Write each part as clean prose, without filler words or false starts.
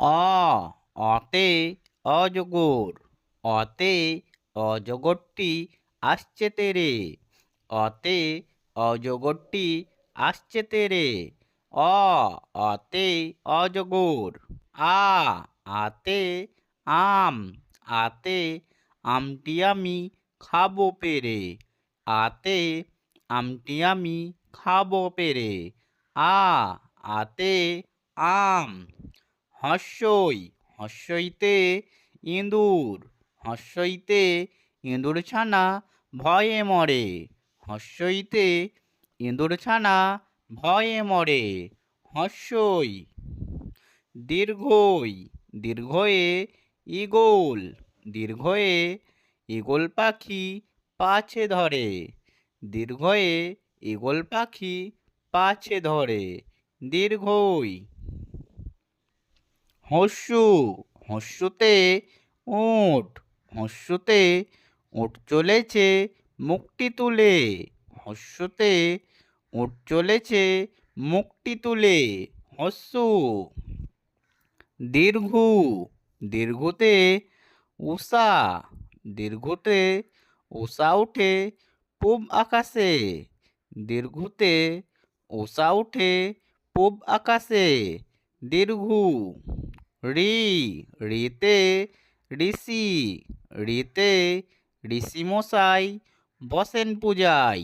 অ অতে অজগর। অতে অজগরটি আসছে তেরে। অতে অজগরটি আসছে তেরে। অ অতে অজগর। আ আতে আম। আতে আমটি আমি খাবো পেরে। আতে আমটি আমি খাবো পেরে। আ আতে আম। হস্যই হস্যইতে ইঁদুর। হস্যইতে ইঁদুর ছানা ভয়ে মরে। হস্যইতে ইঁদুর ছানা ভয়ে মরে। হস্যই। দীর্ঘই দীর্ঘয়ে ঈগল। দীর্ঘয়ে ঈগল পাখি পাছে ধরে। দীর্ঘয়ে ঈগল পাখি পাছে ধরে। দীর্ঘই। হস্যু হস্যুতে উট। হস্যুতে উট চলেছে মুখটি তুলে। হস্যুতে উট চলেছে মুখটি তুলে। হস্যু। দীর্ঘু দীর্ঘুতে উষা। দীর্ঘুতে উষা উঠে পূব আকাশে। দীর্ঘুতে উষা উঠে পূব আকাশে। দীর্ঘু। ঋ ঋতে ঋষি। ঋতে ঋষি মশাই বসেন পূজায়।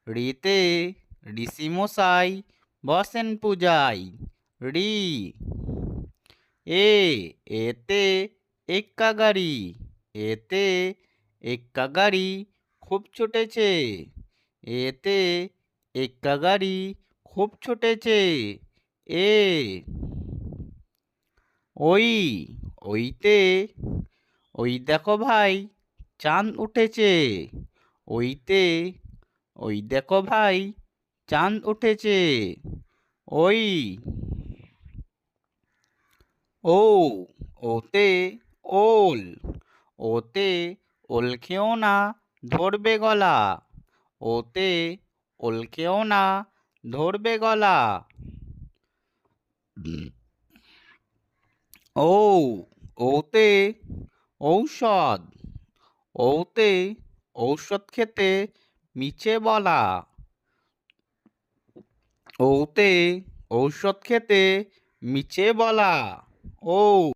ঋতে ঋষি মশাই বসেন পূজায়। ঋ এতে এক্কা গাড়ি। এতে এক্কা গাড়ি খুব ছুটেছে। এতে এক্কা গাড়ি খুব ছুটেছে। এ ওই ওইতে ওই দেখো ভাই চাঁদ উঠেছে। ওইতে ওই দেখো ভাই চাঁদ উঠেছে। ওই ও ওতে ওল। ওতে ওল খেও না ধরবে গলা। ওতে ওল খেও না ধরবে গলা। ও ওতে ঔষধ। ওতে ঔষধ খেতে মিছে বলা। ওতে ঔষধ খেতে মিছে বলা। ও